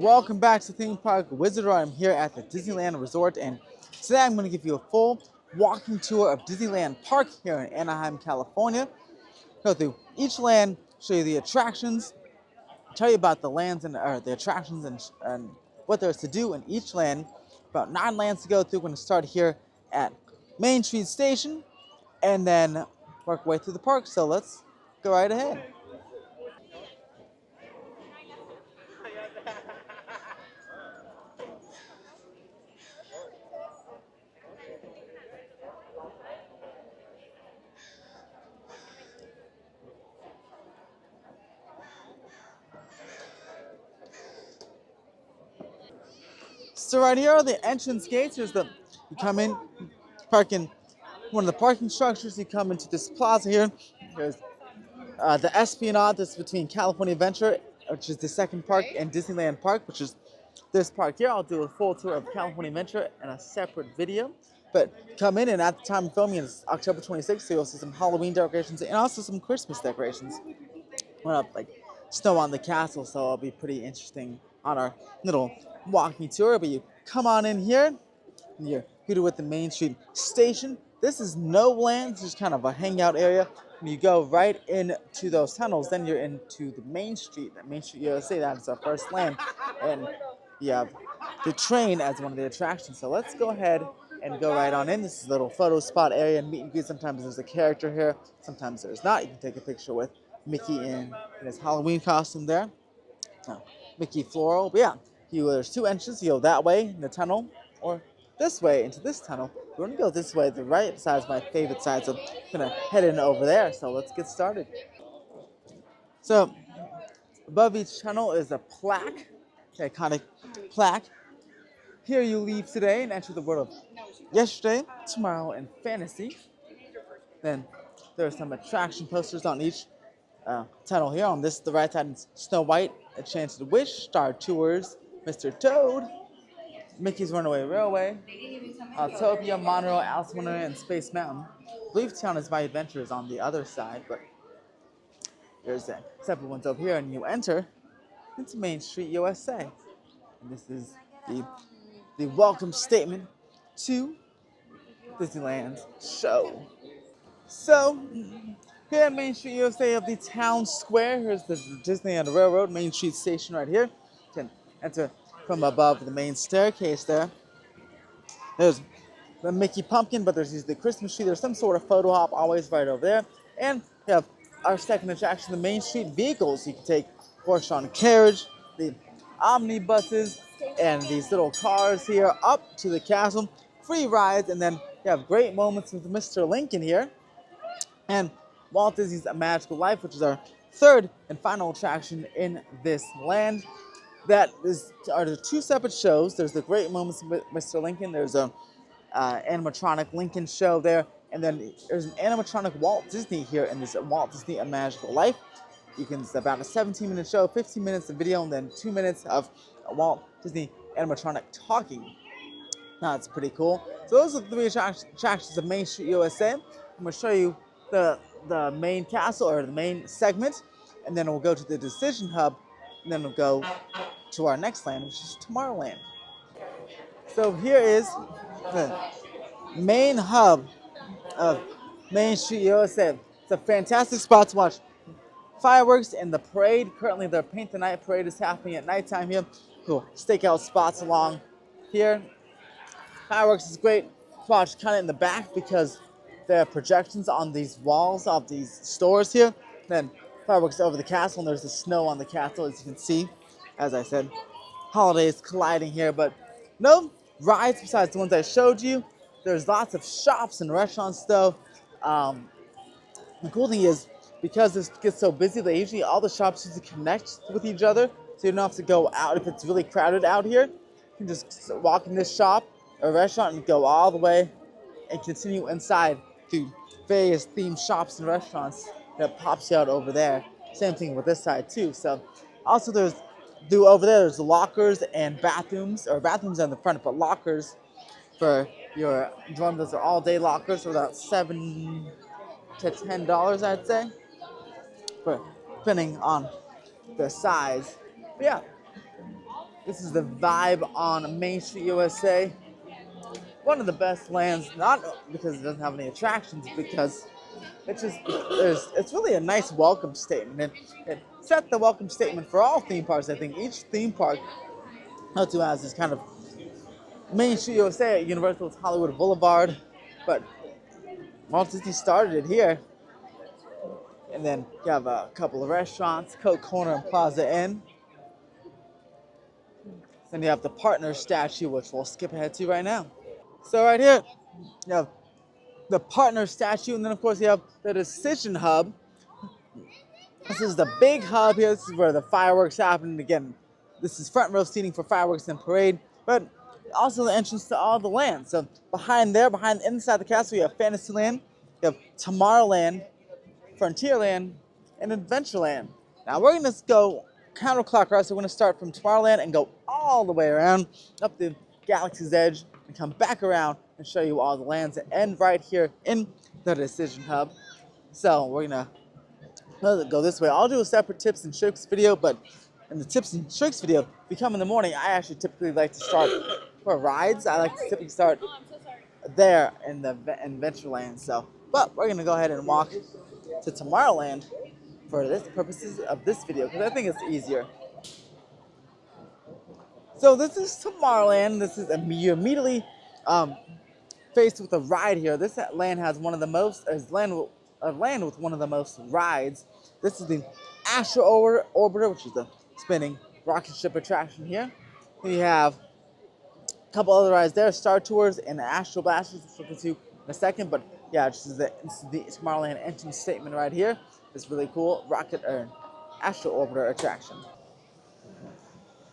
Welcome back to Theme Park Wizardry. I'm here at the Disneyland Resort, and today I'm going to give you a full walking tour of Disneyland Park here in Anaheim, California. Go through each land, show you the attractions, tell you about the lands and the attractions and what there's to do in each land. About 9 lands to go through. We're going to start here at Main Street Station, and then work our way through the park. So let's go right ahead. So right here are the entrance gates. You come in, park in one of the parking structures. You come into this plaza here. There's the Esplanade that's between California Adventure, which is the second park, and Disneyland Park, which is this park here. I'll do a full tour of California Adventure in a separate video. But come in, and at the time of filming, it's October 26th, so you'll see some Halloween decorations and also some Christmas decorations. Went up like snow on the castle, so it'll be pretty interesting on our little walking tour. But you come on in here, and you're greeted with the Main Street Station. This is no land, it's just kind of a hangout area. When you go right into those tunnels, then you're into the Main Street, U.S.A. That's our first land. And you have the train as one of the attractions. So let's go ahead and go right on in. This is a little photo spot area and meet and greet. Sometimes there's a character here, sometimes there's not. You can take a picture with Mickey in his Halloween costume there. Mickey floral. But yeah, there's 2 entrances. You go that way in the tunnel, or this way into this tunnel. We're going to go this way. The right side is my favorite side, so I'm going to head in over there. So let's get started. So above each tunnel is a plaque, the iconic plaque. Here you leave today and enter the world of yesterday, tomorrow, and fantasy. Then there are some attraction posters on each tunnel here. On this, the right side is Snow White, Enchanted Wish, Star Tours, Mr. Toad, Mickey's Runaway Railway, Autopia, Monorail, Alice in Wonderland, and Space Mountain. I believe Town is My Adventure is on the other side, but there's separate ones over here, and you enter into Main Street, USA. And this is the welcome statement to Disneyland's show. So, here at Main Street, USA of the Town Square, here's the Disneyland Railroad, Main Street Station right here. You can enter from above the main staircase there. There's the Mickey Pumpkin, but there's usually the Christmas tree. There's some sort of photo op always right over there. And we have our second attraction, the Main Street vehicles. You can take horse-drawn carriage, the omnibuses, and these little cars here up to the castle. Free rides, and then you have great moments with Mr. Lincoln here. And Walt Disney's A Magical Life, which is our third and final attraction in this land. That are the 2 separate shows. There's the Great Moments with Mr. Lincoln. There's a animatronic Lincoln show there. And then there's an animatronic Walt Disney here in this Walt Disney A Magical Life. It's about a 17-minute show, 15 minutes of video, and then 2 minutes of Walt Disney animatronic talking. Now, it's pretty cool. So those are the 3 attractions of Main Street, USA. I'm going to show you the main castle, or the main segment, and then we'll go to the Decision Hub, and then we'll go to our next land, which is Tomorrowland. So here is the main hub of Main Street, USA. It's a fantastic spot to watch fireworks and the parade. Currently, the Paint the Night parade is happening at nighttime here. Cool stakeout spots along here. Fireworks is great to watch kind of in the back because there are projections on these walls of these stores here. Then fireworks over the castle, and there's the snow on the castle, as you can see. As I said, holidays colliding here, but no rides besides the ones I showed you. There's lots of shops and restaurants though. The cool thing is, because this gets so busy, all the shops usually connect with each other, so you don't have to go out if it's really crowded out here. You can just walk in this shop or restaurant and go all the way and continue inside to various themed shops and restaurants that pops you out over there. Same thing with this side too. So also there's the lockers and bathrooms, or bathrooms on the front, but lockers for your dorm. Those are all day lockers for about $7 to $10, I'd say, depending on the size. But yeah, This is the vibe on Main Street, USA. One of the best lands, not because it doesn't have any attractions, because it's really a nice welcome statement. It set the welcome statement for all theme parks. I think each theme park not to has this kind of Main Street USA at Universal's Hollywood Boulevard, but Walt Disney started it here. And then you have a couple of restaurants, Coke Corner and Plaza Inn. Then you have the partner statue, which we'll skip ahead to right now. So right here, you have the partner statue, and then of course you have the decision hub. This is the big hub here. This is where the fireworks happen. Again, this is front row seating for fireworks and parade, but also the entrance to all the lands. So behind there, inside the castle, you have Fantasyland, you have Tomorrowland, Frontierland, and Adventureland. Now we're going to go counterclockwise. So we're going to start from Tomorrowland and go all the way around up the Galaxy's Edge and come back around and show you all the lands that end right here in the Decision Hub. So we're going to go this way. I'll do a separate tips and tricks video, but in the tips and tricks video, if you come in the morning, I actually typically like to start for rides. I like to typically start there in the Adventureland. So, but we're going to go ahead and walk to Tomorrowland for the purposes of this video, because I think it's easier. So this is Tomorrowland. This is you immediately faced with a ride here. This land has one of the most land with one of the most rides. This is the Astro Orbiter, which is the spinning rocket ship attraction here. We have a couple other rides there, Star Tours and the Astro Blasters, which we'll get to in a second. But yeah, this is the Tomorrowland entrance statement right here. It's really cool rocket or Astro Orbiter attraction.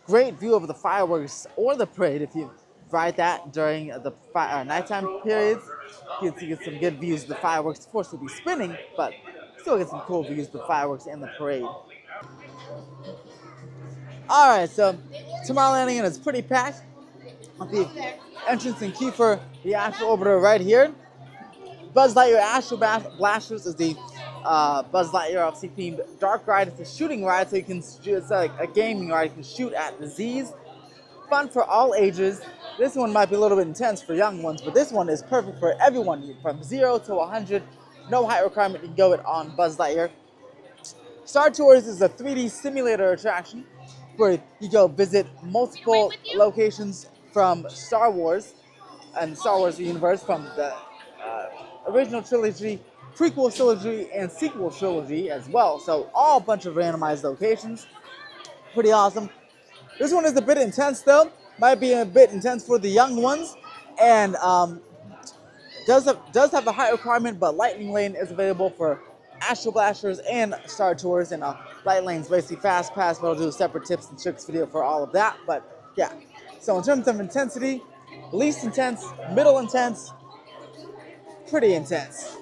Great view of the fireworks or the parade if you ride that during the nighttime periods. You get some good views of the fireworks. Of course, it'll be spinning, but still get some cool views of the fireworks and the parade. All right, so Tomorrowland again is pretty packed. With the entrance and queue for the Astro Orbiter right here. Buzz Lightyear Astro Blasters is the Buzz Lightyear obviously themed dark ride. It's a shooting ride, so you can it's like a gaming ride. You can shoot at the Z's. Fun for all ages. This one might be a little bit intense for young ones, but this one is perfect for everyone from 0 to 100. No height requirement. You can go it on Buzz Lightyear. Star Tours is a 3D simulator attraction where you go visit multiple locations from Star Wars and Star Wars universe, from the original trilogy, prequel trilogy, and sequel trilogy as well. So all a bunch of randomized locations. Pretty awesome. This one is a bit intense though. Might be a bit intense for the young ones, and does have a height requirement, but Lightning Lane is available for Astro Blasters and Star Tours, and Light Lane's basically Fast Pass, but I'll do a separate tips and tricks video for all of that. But yeah, so in terms of intensity, least intense, middle intense, pretty intense.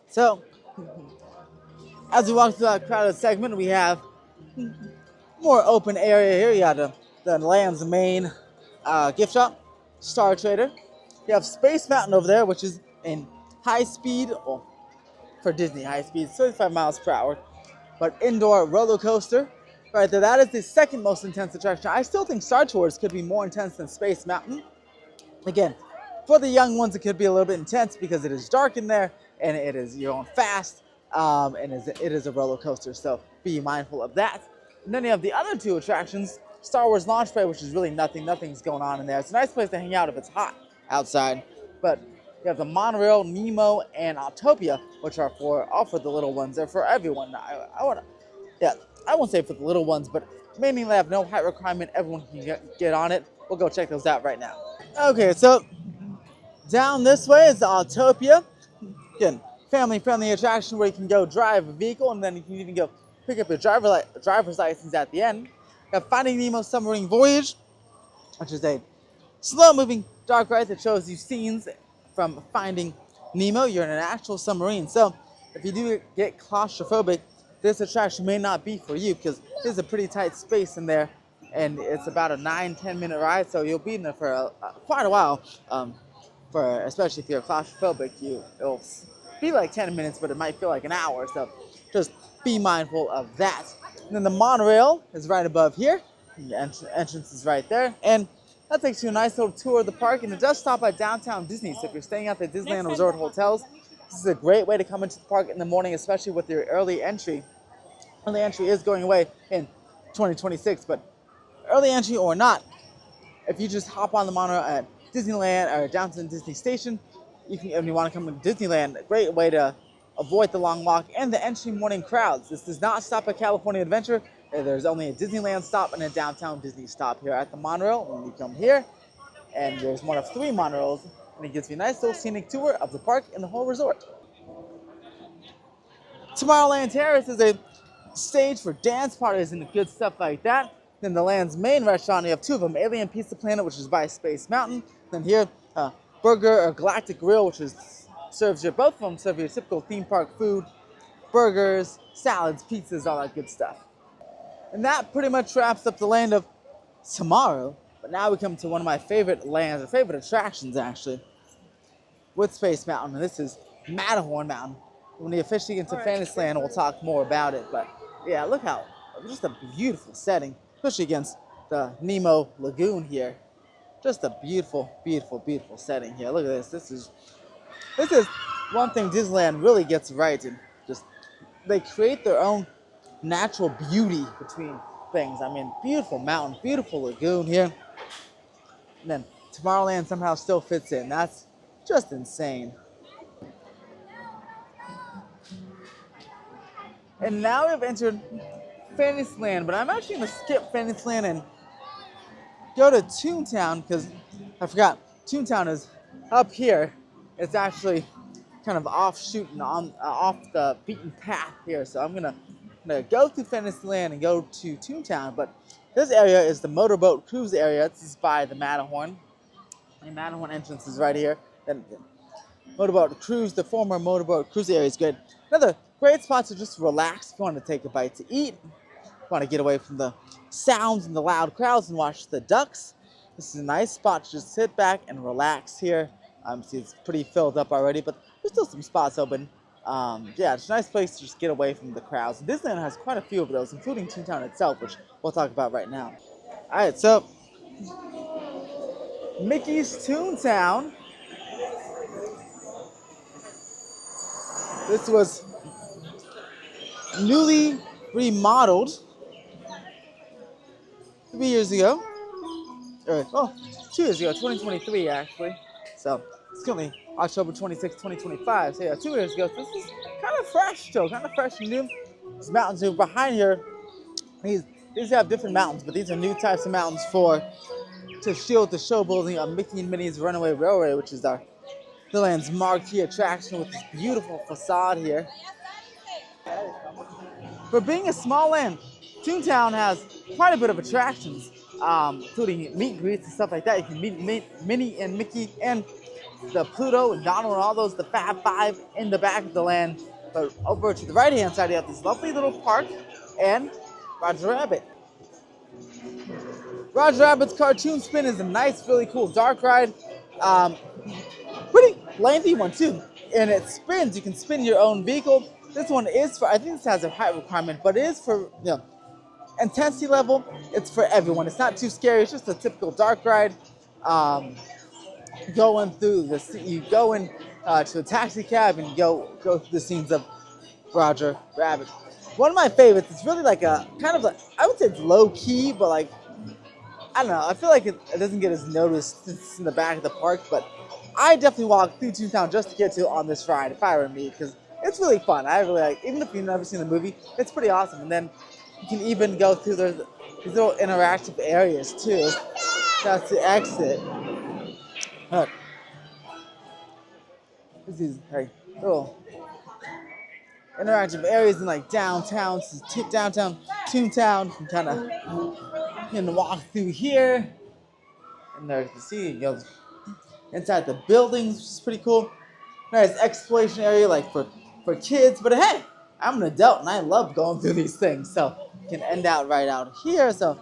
So as we walk through that crowded segment, we have more open area here. You have the land's main gift shop, Star Trader. You have Space Mountain over there, which is in high speed, well, for Disney high speed, 35 miles per hour, but indoor roller coaster right there. That is the second most intense attraction. I still think Star Tours could be more intense than Space Mountain. Again, for the young ones, it could be a little bit intense because it is dark in there and it is you're going fast, and it is a roller coaster. So be mindful of that. And then you have the other two attractions, Star Wars Launch Pad, which is really nothing's going on in there. It's a nice place to hang out if it's hot outside. But you have the Monorail, Nemo, and Autopia, which are all for the little ones. They're for everyone. I won't say for the little ones, but mainly they have no height requirement. Everyone can get on it. We'll go check those out right now. Okay, so down this way is the Autopia. Again, family-friendly attraction where you can go drive a vehicle, and then you can even go pick up your driver's license at the end. You have Finding Nemo Submarine Voyage, which is a slow-moving dark ride that shows you scenes from Finding Nemo. You're in an actual submarine. So if you do get claustrophobic, this attraction may not be for you, because there's a pretty tight space in there, and it's about a 9-10 minute ride, so you'll be in there for quite a while. Especially if you're claustrophobic, it'll be like 10 minutes, but it might feel like an hour. So just be mindful of that. And then the monorail is right above here. The entrance is right there. And that takes you a nice little tour of the park. And it does stop at Downtown Disney. So if you're staying at the Disneyland Resort Hotels, this is a great way to come into the park in the morning, especially with your early entry. Early entry is going away in 2026, but early entry or not, if you just hop on the monorail at Disneyland or Downtown Disney Station, if you want to come to Disneyland, a great way to avoid the long walk and the entry morning crowds. This does not stop at California Adventure. There's only a Disneyland stop and a Downtown Disney stop here at the monorail. When you come here, and there's one of 3 monorails, and it gives you a nice little scenic tour of the park and the whole resort. Tomorrowland Terrace is a stage for dance parties and good stuff like that. Then the land's main restaurant, you have 2 of them, Alien Pizza Planet, which is by Space Mountain. Then here, Burger or Galactic Grill, which serves you, both of them serve you typical theme park food, burgers, salads, pizzas, all that good stuff. And that pretty much wraps up the land of tomorrow. But now we come to one of my favorite lands, or favorite attractions actually, with Space Mountain. And this is Matterhorn Mountain. When we officially get into Fantasyland, we'll talk more about it. But yeah, look how, just a beautiful setting, especially against the Nemo Lagoon here. Just a beautiful, beautiful, beautiful setting here. Look at this. This is one thing Disneyland really gets right. And just, they create their own natural beauty between things. I mean, beautiful mountain, beautiful lagoon here. And then Tomorrowland somehow still fits in. That's just insane. And now we've entered Fantasyland, but I'm actually going to skip Fantasyland and go to Toontown, because I forgot, Toontown is up here. It's actually kind of offshoot and off the beaten path here. So I'm gonna go through Fantasyland and go to Toontown. But this area is the motorboat cruise area. This is by the Matterhorn. The Matterhorn entrance is right here. Then motorboat cruise, the former motorboat cruise area is good. Another great spot to just relax if you want to take a bite to eat. If you want to get away from the sounds and the loud crowds and watch the ducks. This is a nice spot to just sit back and relax here. See, it's pretty filled up already, but there's still some spots open. Yeah, it's a nice place to just get away from the crowds. Disneyland has quite a few of those, including Toontown itself, which we'll talk about right now. All right, so Mickey's Toontown. This was newly remodeled 3 years ago. Or, 2 years ago, 2023 actually. So it's currently October 26, 2025. So yeah, 2 years ago. So this is kind of fresh still, kind of fresh and new. These mountains are behind here. These have different mountains, but these are new types of mountains to shield the show building of Mickey and Minnie's Runaway Railway, which is the land's marquee attraction with this beautiful facade here. For being a small land, Toontown has quite a bit of attractions, including meet and greets and stuff like that. You can meet Minnie and Mickey and the Pluto and Donald and all those, the Fab Five in the back of the land. But over to the right-hand side, you have this lovely little park and Roger Rabbit. Roger Rabbit's Cartoon Spin is a nice, really cool dark ride. Pretty lengthy one too. And it spins. You can spin your own vehicle. This one is for, I think this has a height requirement, but it is for, intensity level. It's for everyone. It's not too scary. It's just a typical dark ride. Going through you go in to a taxi cab and go through the scenes of Roger Rabbit. One of my favorites. It's really like a kind of I would say it's low key, but like I don't know. I feel like it doesn't get as noticed since it's in the back of the park, but I definitely walk through Toontown just to get to on this ride if I were me, because it's really fun. I really like, even if you've never seen the movie, it's pretty awesome. And then you can even go through these little interactive areas too. That's the exit. These little interactive areas in like downtown. This is downtown Toontown. You can kind of walk through here, and there you can see inside the buildings, which is pretty cool. Nice exploration area like for kids. But hey, I'm an adult and I love going through these things, so you can end out right out here. So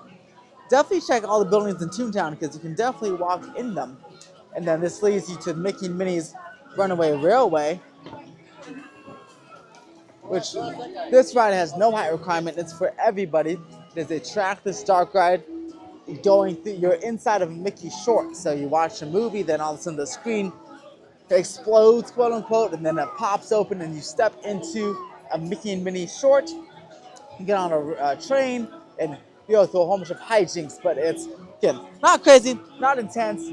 definitely check all the buildings in Toontown because you can definitely walk in them. And then this leads you to Mickey and Minnie's Runaway Railway, which this ride has no height requirement. It's for everybody. It is a trackless dark ride. you're inside of a Mickey short. So you watch a movie, then all of a sudden the screen explodes, quote unquote, and then it pops open and you step into a Mickey and Minnie short. You get on a train and you go through a whole bunch of hijinks, but it's, again, not crazy, not intense.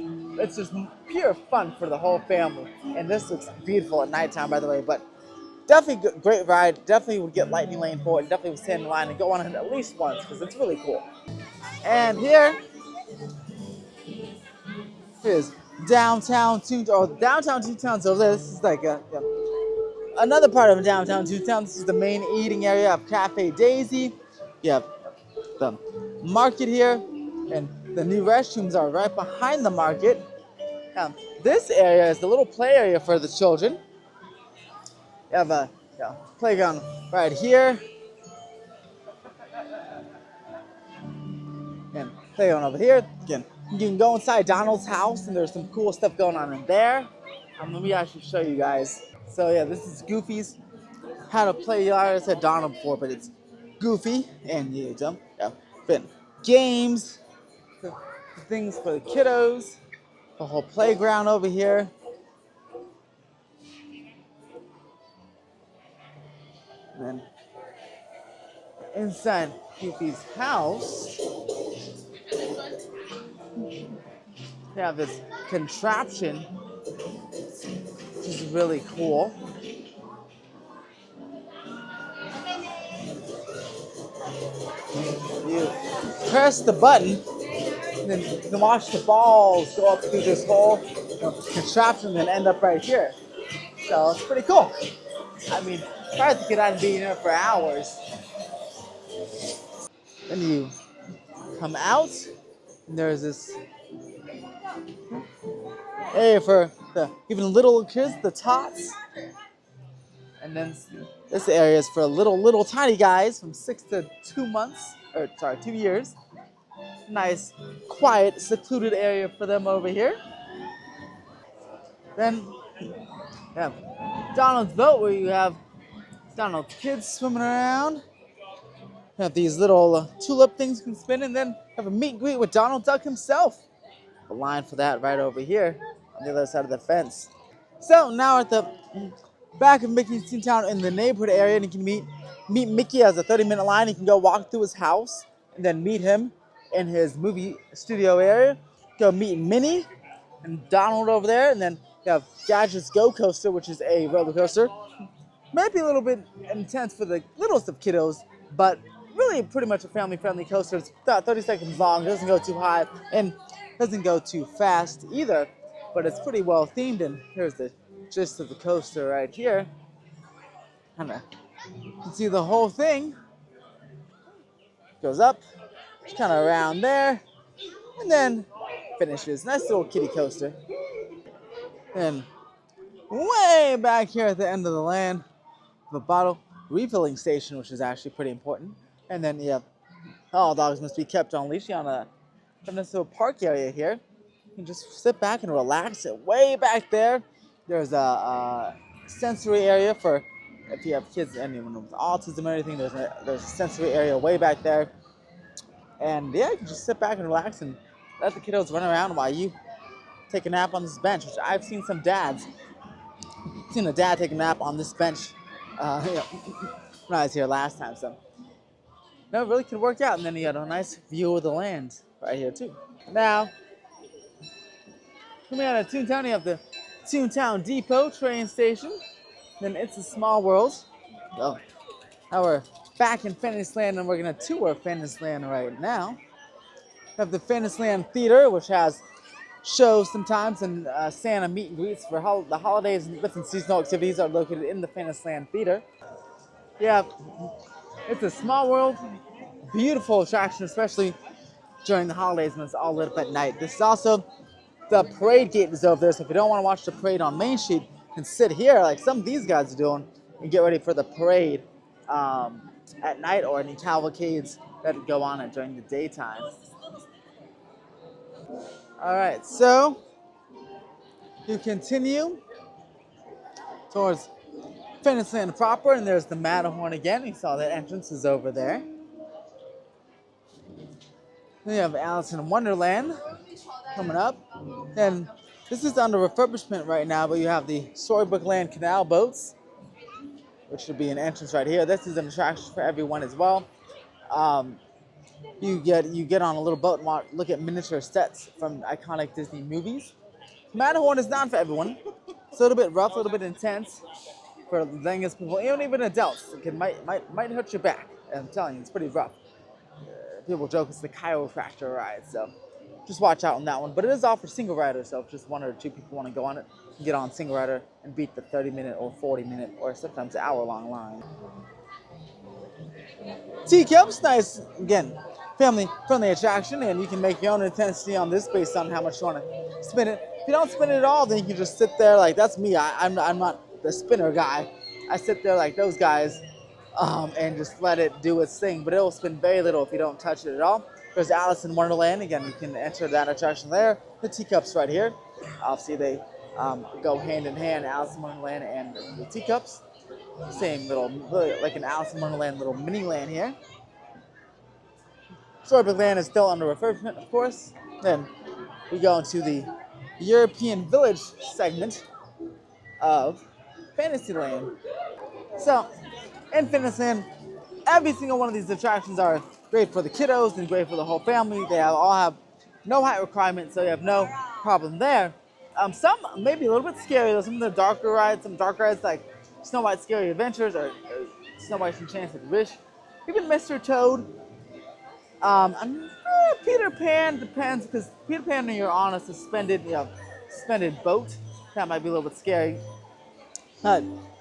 It's just pure fun for the whole family. And this looks beautiful at nighttime, by the way, but definitely great ride. Definitely would get Lightning Lane for it. Definitely would stand in line and go on it at least once because it's really cool. And here is downtown Toontown. Oh, downtown Toontown's over there. This is like another part of downtown Toontown. This is the main eating area of Cafe Daisy. You have the market here, and the new restrooms are right behind the market. This area is the little play area for the children. You have a playground right here, and playground over here. Again, you can go inside Donald's house, and there's some cool stuff going on in there. Let me actually show you guys. So yeah, this is Goofy's How to Play. I said Donald before, but it's Goofy, and you been games, things for the kiddos, the whole playground over here. And then inside Goofy's house, they have this contraption, which is really cool. You press the button, and then you can watch the balls go up through this whole contraption and then end up right here. So it's pretty cool. I mean, try to get out and be in there for hours. Then you come out, and there's this area for the even little kids, the tots. And then this area is for little tiny guys from 6 to 2 months, 2 years. Nice, quiet, secluded area for them over here. Then you have Donald's boat where you have Donald's kids swimming around. You have these little tulip things you can spin, and then have a meet and greet with Donald Duck himself. A line for that right over here on the other side of the fence. So now we're at the back of Mickey's Toontown in the neighborhood area, and you can meet Mickey as a 30-minute line. You can go walk through his house and then meet him in his movie studio area. Go meet Minnie and Donald over there, and then you have Gadget's Go Coaster, which is a roller coaster. Maybe a little bit intense for the littlest of kiddos, but really pretty much a family-friendly coaster. It's about 30 seconds long, doesn't go too high, and doesn't go too fast either, but it's pretty well themed. And here's the gist of the coaster right here. You can see the whole thing goes up, kind of around there, and then finishes. Nice little kiddie coaster. And way back here at the end of the land, the bottle refilling station, which is actually pretty important. And then you have all dogs must be kept on leash on this little park area here. You can just sit back and relax. It way back there, there's a sensory area for if you have kids, anyone with autism or anything. There's a sensory area way back there. And yeah, you can just sit back and relax and let the kiddos run around while you take a nap on this bench, which I've seen some dads. I've seen a dad take a nap on this bench when I was here last time. So no, it really could work out. And then you got a nice view of the land right here too. Now, coming out of Toontown, you have the Toontown Depot train station. Then It's a Small World. So now we're back in Fantasyland, and we're going to tour Fantasyland right now. We have the Fantasyland Theater, which has shows sometimes, and Santa meet and greets for the holidays, and different seasonal activities are located in the Fantasyland Theater. Yeah, It's a Small World, beautiful attraction, especially during the holidays when it's all lit up at night. This is also the parade gate is over there, so if you don't want to watch the parade on Main Street, you can sit here like some of these guys are doing and get ready for the parade at night, or any cavalcades that go on it during the daytime. All right, so you continue towards Fantasyland proper, and there's the Matterhorn again. You saw that entrance is over there. Then you have Alice in Wonderland coming up. And this is under refurbishment right now, but you have the Storybook Land canal boats, which should be an entrance right here. This is an attraction for everyone as well. Um, you get on a little boat and look at miniature sets from iconic Disney movies. Matterhorn is not for everyone. It's a little bit rough, a little bit intense for youngest people, even adults. It might hurt your back. I'm telling you, it's pretty rough. People joke it's the chiropractor ride, so just watch out on that one. But it is all for single riders, so if just one or two people want to go on it, you can get on single rider and beat the 30-minute or 40-minute or sometimes hour-long line. Teacups, nice, again, family-friendly attraction, and you can make your own intensity on this based on how much you want to spin it. If you don't spin it at all, then you can just sit there like, that's me. I'm not the spinner guy. I sit there like those guys and just let it do its thing, but it'll spin very little if you don't touch it at all. There's Alice in Wonderland. Again, you can enter that attraction there. The teacups right here. Obviously, they go hand in hand, Alice in Wonderland and the teacups. Same little, like an Alice in Wonderland little mini land here. Storybook Land is still under refurbishment, of course. Then we go into the European Village segment of Fantasyland. So, in Fantasyland, every single one of these attractions are great for the kiddos and great for the whole family. They all have no height requirements, so you have no problem there. Some may be a little bit scary, though. Some of the darker rides, some dark rides like Snow White's Scary Adventures or Snow White's Enchanted Wish. Even Mr. Toad. Peter Pan depends, because Peter Pan, when you're on a suspended boat, that might be a little bit scary.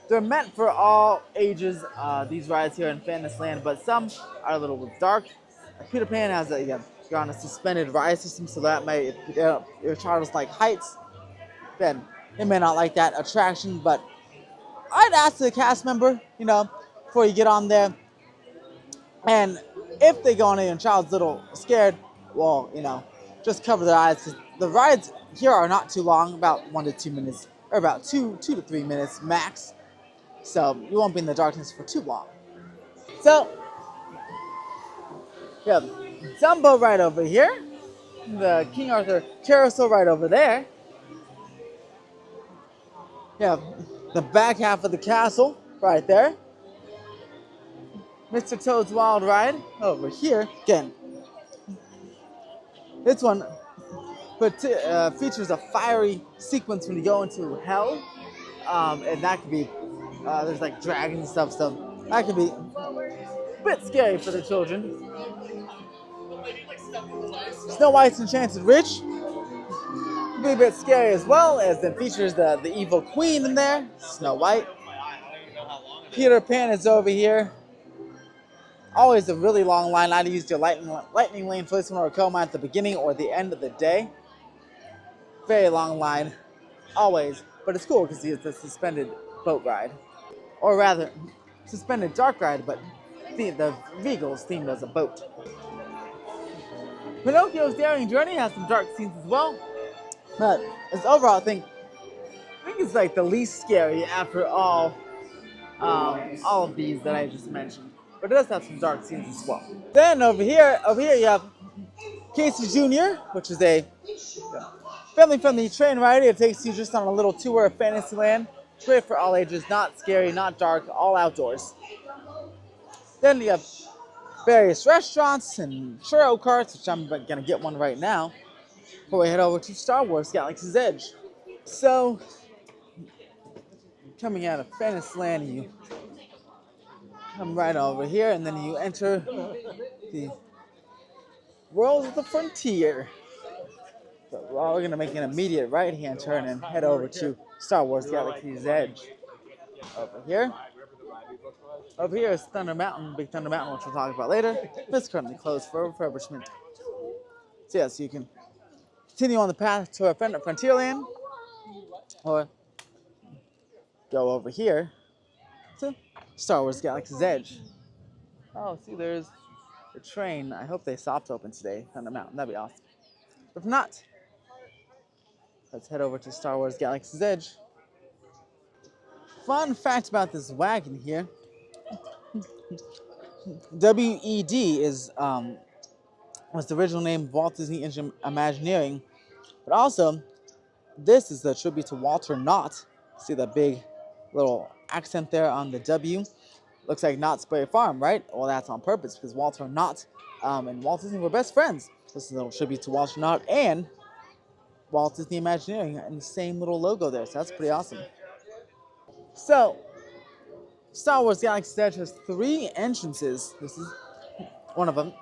They're meant for all ages, these rides here in Fantasyland, but some are a little bit dark. Peter Pan has you're on a suspended ride system, so that may, if your child is like heights, then they may not like that attraction. But I'd ask the cast member, before you get on there, and if they go on and your child's a little scared, well, just cover their eyes, because the rides here are not too long, about 1 to 2 minutes, or about 2 to 3 minutes max. So you won't be in the darkness for too long. So, yeah, Dumbo right over here. The King Arthur Carousel right over there. Yeah, the back half of the castle right there. Mr. Toad's Wild Ride over here. Again, this one features a fiery sequence when you go into hell. And that could be, there's like dragons and stuff, so that could be a bit scary for the children. Snow White's Enchanted Wish could be a bit scary as well, as it features the evil queen in there, Snow White. Peter Pan is over here. Always a really long line. I'd use your lightning lane for this one, or come at the beginning or the end of the day. Very long line, always. But it's cool because it's a suspended boat ride. Or rather, suspended dark ride, but the vehicle's themed as a boat. Pinocchio's Daring Journey has some dark scenes as well. But as overall, I think it's like the least scary after all of these that I just mentioned. But it does have some dark scenes as well. Then over here you have Casey Jr., which is a family-friendly train ride. It takes you just on a little tour of Fantasyland. Great for all ages, not scary, not dark, all outdoors. Then you have various restaurants and churro carts, which I'm going to get one right now before we head over to Star Wars Galaxy's Edge. So, coming out of Fantasyland, you come right over here, and then you enter the World of the Frontier. So we're going to make an immediate right-hand turn and head over to Star Wars Galaxy's Edge. Over here is Thunder Mountain, Big Thunder Mountain, which we'll talk about later. It's currently closed for refurbishment. So yes, you can continue on the path to Frontierland, or go over here to Star Wars Galaxy's Edge. Oh, see, there's a train. I hope they stopped open today, Thunder Mountain. That'd be awesome. But if not, let's head over to Star Wars Galaxy's Edge. Fun fact about this wagon here. WED is was the original name of Walt Disney Imagineering. But also, this is the tribute to Walter Knott. See that big little accent there on the W? Looks like Knott's Berry Farm, right? Well, that's on purpose because Walter Knott and Walt Disney were best friends. This is a little tribute to Walter Knott and Walt Disney Imagineering and the same little logo there. So that's pretty awesome. So, Star Wars Galaxy's Edge has 3 entrances. This is one of them.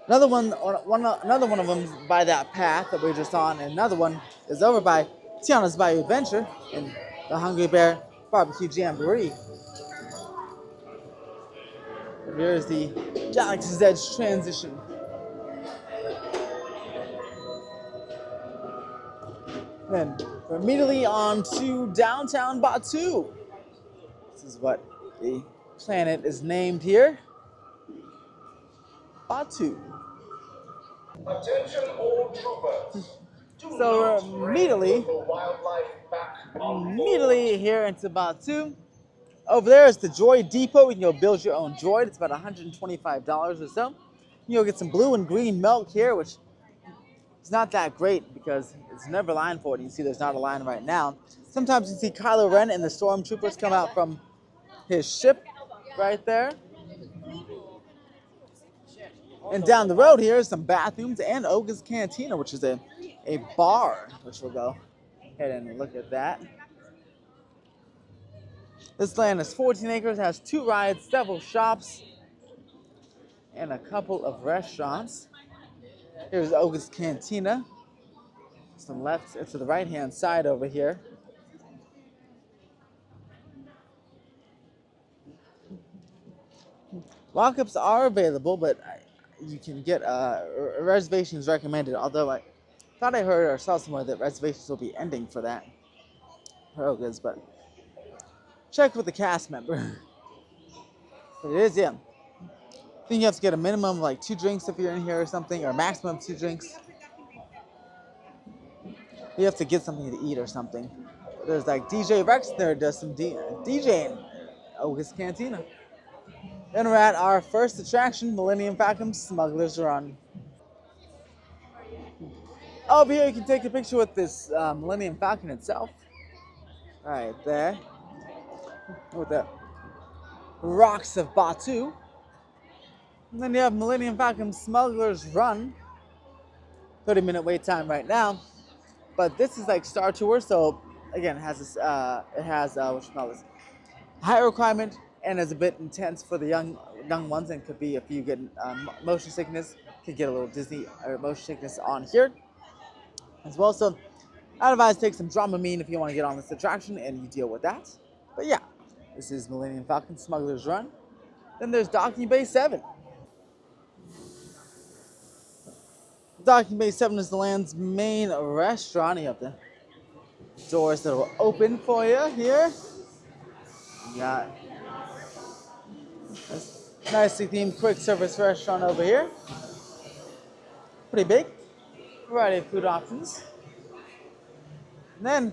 Another one of them is by that path that we were just on, and another one is over by Tiana's Bayou Adventure in the Hungry Bear Barbecue Jamboree. Here's the Galaxy's Edge transition. Then we're immediately on to downtown Batu. This is what the planet is named here. Batu. Attention all troopers. So we're immediately here into Batu. Over there is the Droid Depot. You can go build your own droid. It's about $125 or so. You can go get some blue and green milk here, which is not that great because it's never line for it. You can see there's not a line right now. Sometimes you see Kylo Ren and the stormtroopers come out from his ship right there. And down the road here is some bathrooms and Oga's Cantina, which is a bar, which we'll go ahead and look at that. This land is 14 acres, has 2 rides, several shops, and a couple of restaurants. Here's Oga's Cantina. To the left, to the right-hand side over here. Lockups are available, but you can get reservations recommended. Although I thought I heard or saw somewhere that reservations will be ending for that. For Oga's, but check with the cast member. But it is, yeah. I think you have to get a minimum of like 2 drinks if you're in here or something, or a maximum of 2 drinks. You have to get something to eat or something. There's like DJ Rex there does some DJing. Oga's Cantina. Then we're at our first attraction, Millennium Falcon Smuggler's Run. Over here you can take a picture with this Millennium Falcon itself. Right there. With the rocks of Batu. And then you have Millennium Falcon Smuggler's Run. 30-minute wait time right now. But this is like Star Tour, so again, it has this, height requirement, and is a bit intense for the young ones, and could be if you get motion sickness, could get a little Disney or motion sickness on here as well. So I'd advise take some Dramamine if you want to get on this attraction and you deal with that. But yeah, this is Millennium Falcon Smuggler's Run. Then there's Docking Bay 7. Docking Bay 7 is the land's main restaurant. You have the doors that will open for you here. You got this nicely themed quick service restaurant over here. Pretty big. Variety of food options. And then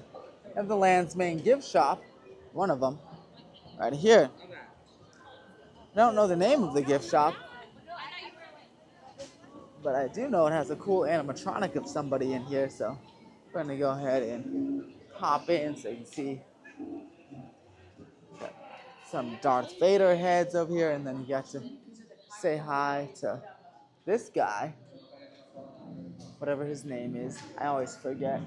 you have the land's main gift shop. One of them. Right here. I don't know the name of the gift shop, but I do know it has a cool animatronic of somebody in here, so we're going to go ahead and hop in so you can see some Darth Vader heads over here, and then you got to say hi to this guy, whatever his name is. I always forget.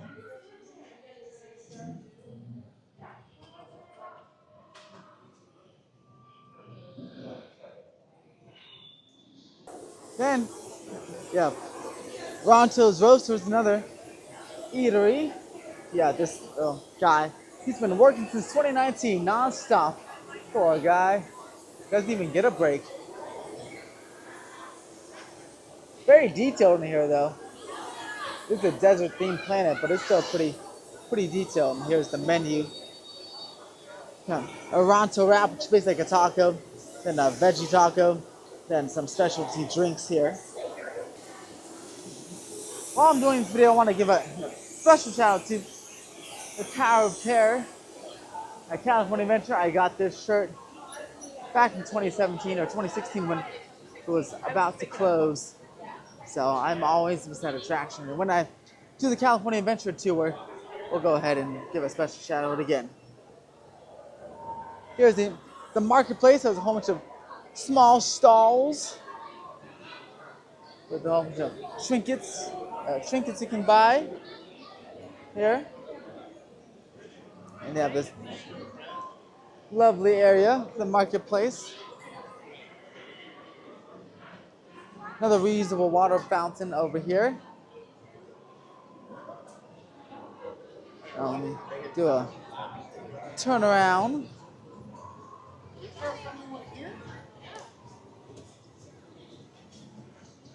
Then, yeah, Ronto's Roasters, another eatery. Yeah, this guy, he's been working since 2019, non-stop. Poor guy, doesn't even get a break. Very detailed in here, though. This is a desert-themed planet, but it's still pretty detailed. And here's the menu. Yeah, a Ronto wrap, which is basically like a taco, then a veggie taco, then some specialty drinks here. While I'm doing this video, I want to give a special shout out to the Tower of Terror at California Adventure. I got this shirt back in 2017 or 2016 when it was about to close. So I'm always with that attraction. And when I do the California Adventure Tour, we'll go ahead and give a special shout out again. Here's the marketplace. There's a whole bunch of small stalls with a whole bunch of trinkets you can buy here. And they have this lovely area, the marketplace. Another reusable water fountain over here. Now let me do a turn around.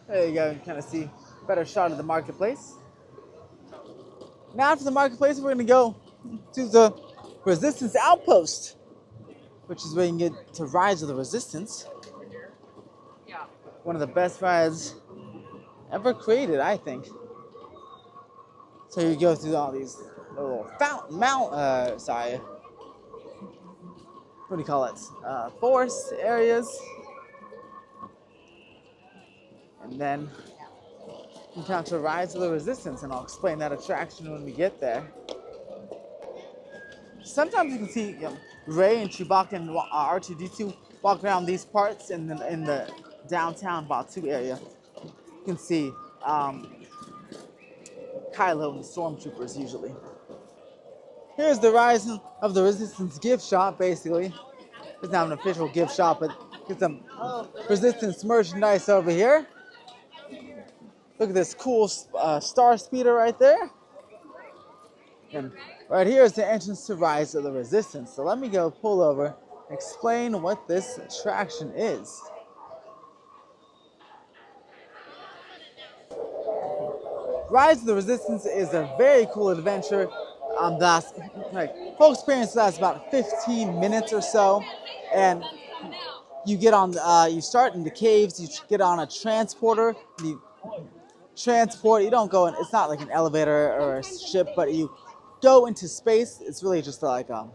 There you go, you can kind of see a better shot of the marketplace. Now after the marketplace, we're going to go to the Resistance Outpost, which is where you can get to Rise of the Resistance. One of the best rides ever created, I think. So you go through all these little what do you call it? Forest areas. And then you come to Rise of the Resistance, and I'll explain that attraction when we get there. Sometimes you can see Rey and Chewbacca and R2-D2 walk around these parts, and then in the downtown Batu area, you can see Kylo and the Stormtroopers usually. Here's the Rise of the Resistance gift shop, basically. It's not an official gift shop, but get some Resistance merchandise over here. Look at this cool star speeder right there. And right here is the entrance to Rise of the Resistance. So let me go pull over and explain what this attraction is. Rise of the Resistance is a very cool adventure. Whole experience lasts about 15 minutes or so, and you get on. You start in the caves. You get on a transporter. You transport. You don't go in. It's not like an elevator or a ship, but you go into space. It's really just like a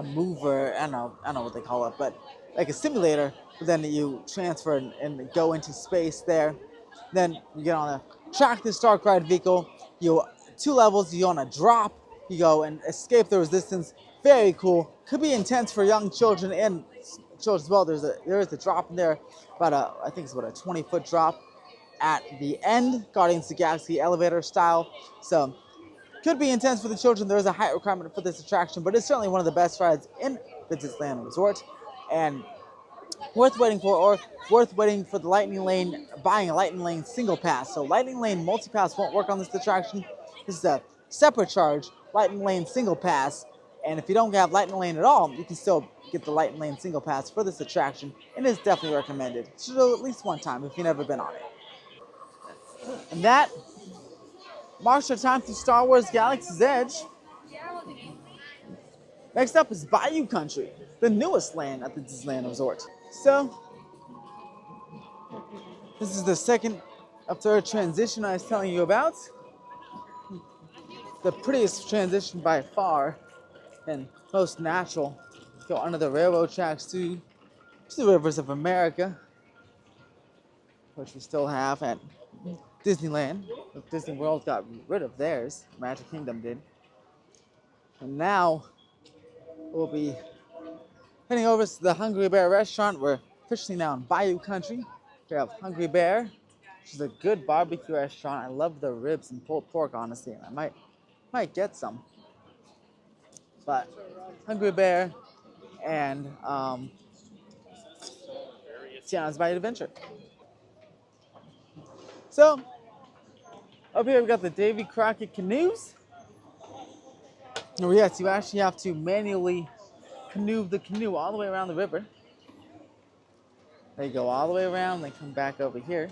mover. I don't know what they call it, but like a simulator. But then you transfer and go into space there. Then you get on a track this dark ride vehicle. You 2 levels. You go on a drop. You go and escape the Resistance. Very cool. Could be intense for young children and children as well. There is a drop in there, about I think it's about a 20-foot drop at the end, Guardians of the Galaxy elevator style. So could be intense for the children. There is a height requirement for this attraction, but it's certainly one of the best rides in the Disneyland Resort, and worth waiting for, or worth waiting for the Lightning Lane, buying a Lightning Lane single pass. So Lightning Lane multi-pass won't work on this attraction. This is a separate charge, Lightning Lane single pass. And if you don't have Lightning Lane at all, you can still get the Lightning Lane single pass for this attraction, and it's definitely recommended. You should go at least one time if you've never been on it. And that marks our time through Star Wars Galaxy's Edge. Next up is Bayou Country, the newest land at the Disneyland Resort. So, this is the second of third transition I was telling you about. The prettiest transition by far and most natural. Go under the railroad tracks to the rivers of America, which we still have at Disneyland. Disney World got rid of theirs. Magic Kingdom did. And now we'll be heading over to the Hungry Bear restaurant. We're officially now in Bayou Country. We have Hungry Bear, which is a good barbecue restaurant. I love the ribs and pulled pork, honestly, and I might get some. But Hungry Bear and Tiana's Bayou Adventure. So, up here we've got the Davy Crockett canoes. Oh yes, you actually have to manually canoe the canoe all the way around the river. They go all the way around, they come back over here.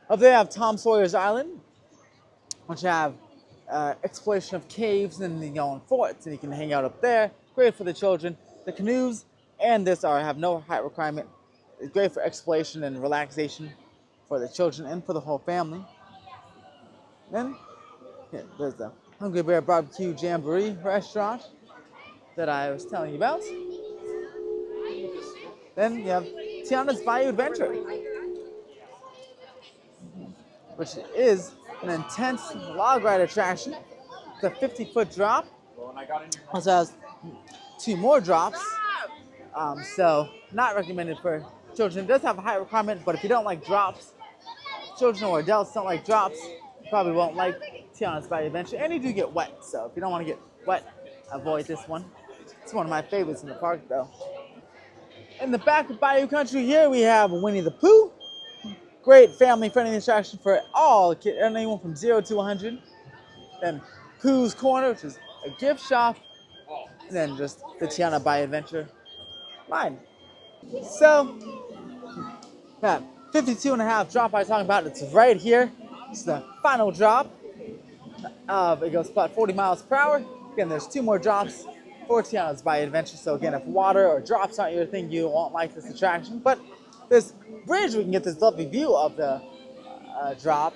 Up there I have Tom Sawyer's Island, which have exploration of caves and forts, and you can hang out up there. Great for the children. The canoes and this have no height requirement. It's great for exploration and relaxation for the children and for the whole family. Then there's the Hungry Bear Barbecue Jamboree restaurant that I was telling you about. Then you have Tiana's Bayou Adventure. which is an intense log ride attraction. It's a 50-foot drop. Also has 2 more drops. So not recommended for children. It does have a height requirement, but if you don't like drops, children or adults don't like drops, you probably won't like Tiana's Bayou Adventure. And you do get wet, so if you don't want to get wet, avoid this one. It's one of my favorites in the park, though. In the back of Bayou Country here, we have Winnie the Pooh. Great family-friendly attraction for all kids, anyone from 0 to 100. Then Pooh's Corner, which is a gift shop. And then just the Tiana Bayou Adventure line. So, that 52.5 drop I was talking about, it's right here. It's the final drop. It goes about 40 miles per hour. Again, there's 2 more drops for Tiana's Bayou Adventure. So again, if water or drops aren't your thing, you won't like this attraction. But this bridge, we can get this lovely view of the drop,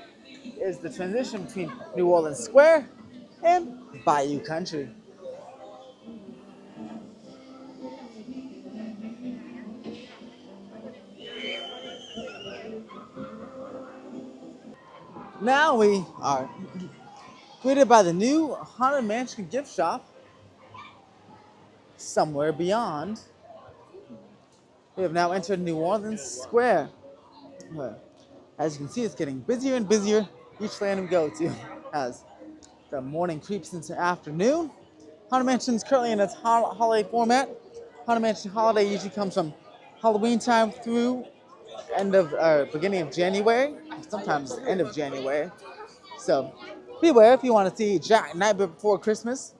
is the transition between New Orleans Square and Bayou Country. Now we are greeted by the new Haunted Mansion gift shop somewhere beyond. We have now entered New Orleans Square. As you can see, it's getting busier and busier each land we go to as the morning creeps into afternoon. Haunted Mansion is currently in its holiday format. Haunted Mansion holiday usually comes from Halloween time through beginning of January, sometimes end of January. So beware if you want to see Jack Nightmare Before Christmas.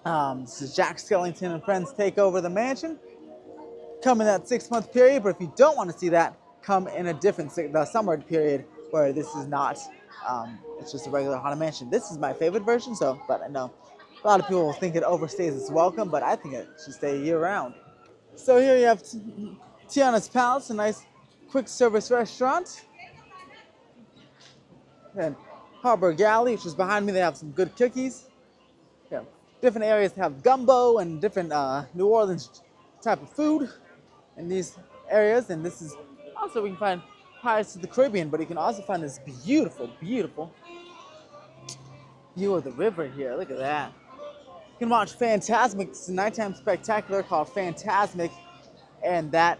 This is Jack Skellington and friends take over the mansion. Come in that 6-month period, but if you don't want to see that, come in a different the summer period where this is not. It's just a regular Haunted Mansion. This is my favorite version, but I know a lot of people will think it overstays its welcome, but I think it should stay year-round. So here you have Tiana's Palace, a nice quick service restaurant. And Harbor Galley, which is behind me, they have some good cookies. Yeah, different areas have gumbo and different New Orleans type of food in these areas. And this is also, we can find Pirates of the Caribbean, but you can also find this beautiful, beautiful view of the river here. Look at that. You can watch Fantasmic. It's a nighttime spectacular called Fantasmic, and that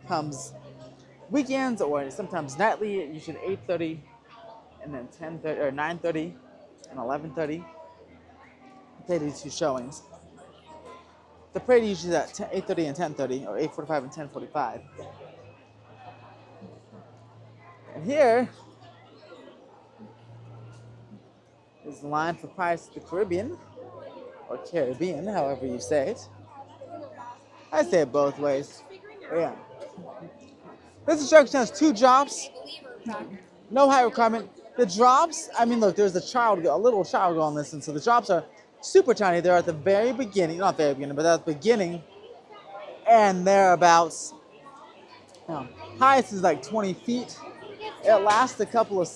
comes weekends or sometimes nightly, usually 8:30 and then 10:30 or 9:30 and 11:30. They do 2 showings. The parade usually is at 8:30 and 10:30, or 8:45 and 10:45. And here is the line for Pirates of the Caribbean, or Caribbean, however you say it. I say it both ways. But yeah. This attraction has 2 drops. No height requirement. The drops, I mean, look, there's a little child on this, and so the drops are super tiny. They're at the very beginning, not very beginning, but at the beginning, and they're about, highest is like 20 feet. It lasts a couple of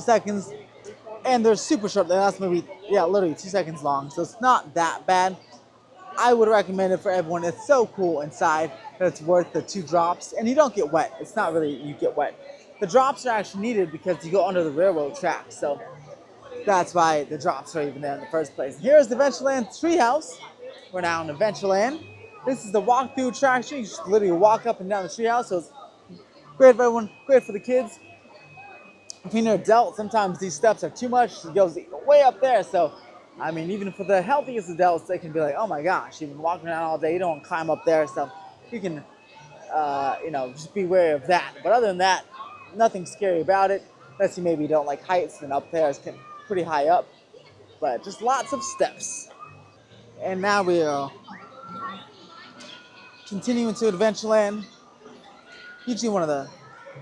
seconds, and they're super short. They last maybe, literally 2 seconds long, so it's not that bad. I would recommend it for everyone. It's so cool inside that it's worth the 2 drops, and you don't get wet. It's not really you get wet. The drops are actually needed because you go under the railroad tracks, so that's why the drops are even there in the first place. Here's the Adventureland Treehouse. We're now in Adventureland. This is the walk-through attraction. You just literally walk up and down the treehouse, so it's great for everyone, great for the kids. If you're an adult, sometimes these steps are too much. It goes way up there, so I mean, even for the healthiest adults, they can be like, oh my gosh, you've been walking around all day, you don't want to climb up there, so you can, just be wary of that. But other than that, nothing scary about it, unless you maybe don't like heights, and up there is pretty high up, but just lots of steps. And now we are continuing to Adventureland, usually one of the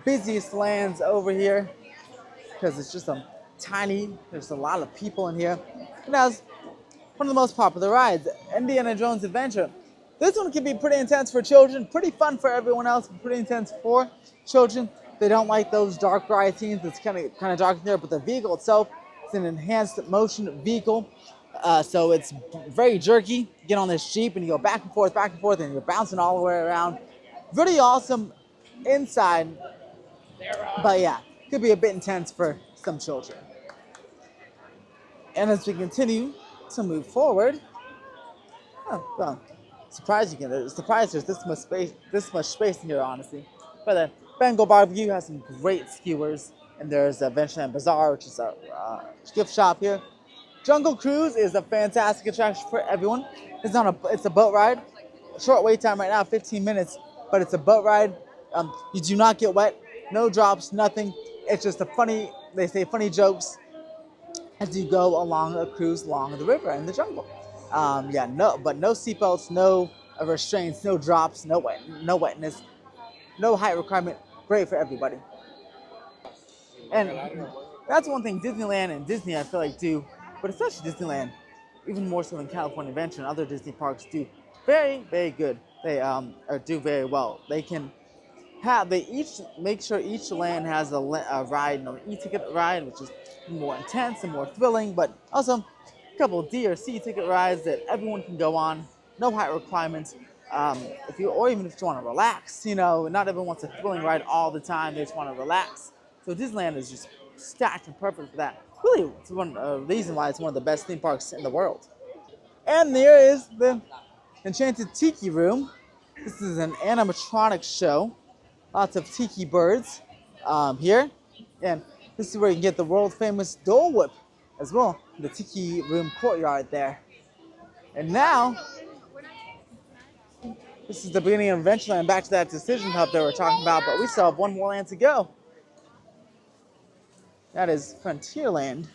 busiest lands over here, because it's just there's a lot of people in here. It has one of the most popular rides, Indiana Jones Adventure. This one can be pretty intense for children, pretty fun for everyone else, but pretty intense for children. They don't like those dark ride scenes. It's kind of dark in there, but the vehicle itself is an enhanced motion vehicle. So it's very jerky. You get on this Jeep and you go back and forth, and you're bouncing all the way around. Really awesome inside. But yeah, could be a bit intense for some children. And as we continue to move forward, oh, well, surprised there's this much space in here, honestly. But then Bengal Barbecue has some great skewers, and there's Adventureland Bazaar, which is a gift shop here. Jungle Cruise is a fantastic attraction for everyone. It's a boat ride. Short wait time right now, 15 minutes, but it's a boat ride. You do not get wet, no drops, nothing. It's just they say funny jokes as you go along a cruise along the river in the jungle. But no seatbelts, no restraints, no drops, no wetness, no height requirement. Great for everybody. And that's one thing Disneyland and Disney I feel like do, but especially Disneyland, even more so than California Adventure and other Disney parks do very, very good. They do very well. They each make sure each land has a ride, an e-ticket ride, which is more intense and more thrilling, but also a couple of D or C ticket rides that everyone can go on. No height requirements. Even if you want to relax, not everyone wants a thrilling ride all the time. They just want to relax. So Disneyland is just stacked and perfect for that. Really, it's one reason why it's one of the best theme parks in the world. And there is the Enchanted Tiki Room. This is an animatronic show. Lots of tiki birds here. And this is where you can get the world famous Dole Whip as well. The Tiki Room courtyard there. And now, this is the beginning of Adventureland, back to that decision hub that we're talking about, but we still have one more land to go. That is Frontierland.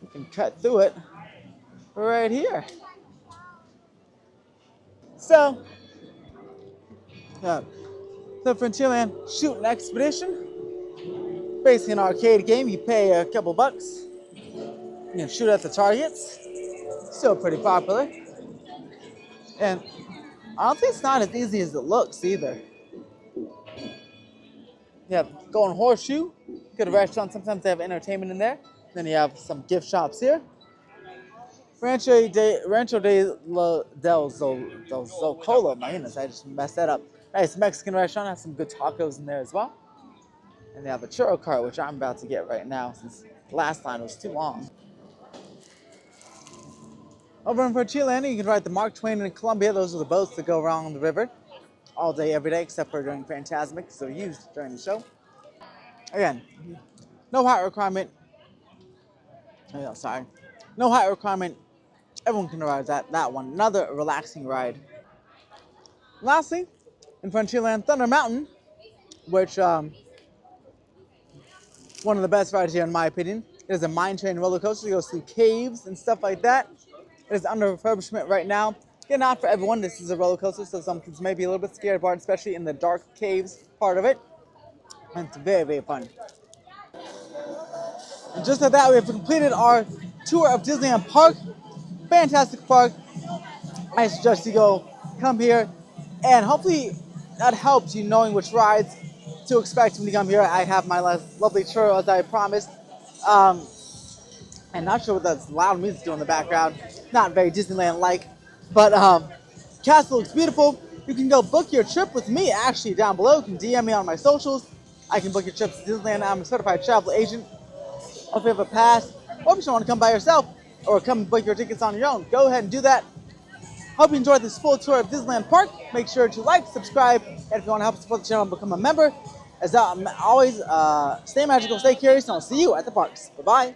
You can cut through it right here. So, the Frontierland Shooting Expedition. Basically an arcade game. You pay a couple bucks. You can shoot at the targets. Still pretty popular. And honestly, it's not as easy as it looks either. You have Golden Horseshoe, good restaurant. Sometimes they have entertainment in there. Then you have some gift shops here. Rancho del Zocolo. My goodness, I just messed that up. Nice Mexican restaurant. Has some good tacos in there as well. And they have a churro cart, which I'm about to get right now since last time was too long. Over in Frontierland, you can ride the Mark Twain and Columbia. Those are the boats that go around the river all day, every day, except for during Fantasmic, so they're used during the show. Again, no height requirement. No height requirement. Everyone can ride that one. Another relaxing ride. Lastly, in Frontierland, Thunder Mountain, which one of the best rides here in my opinion. It is a mine train roller coaster. It goes through caves and stuff like that. It is under refurbishment right now. Yeah, not for everyone. This is a roller coaster, so some kids may be a little bit scared about it, especially in the dark caves part of it. And it's very, very fun. And just like that, we have completed our tour of Disneyland Park. Fantastic park. I suggest you come here, and hopefully that helps you knowing which rides to expect when you come here. I have my lovely tour as I promised. I'm not sure what that loud music doing in the background. Not very Disneyland-like, but castle looks beautiful. You can go book your trip with me actually down below. You can DM me on my socials. I can book your trips to Disneyland. I'm a certified travel agent. Or if you have a pass, or if you just want to come by yourself, or come book your tickets on your own, go ahead and do that. Hope you enjoyed this full tour of Disneyland Park. Make sure to like, subscribe, and if you want to help support the channel, become a member. As always, stay magical, stay curious, and I'll see you at the parks. Bye-bye.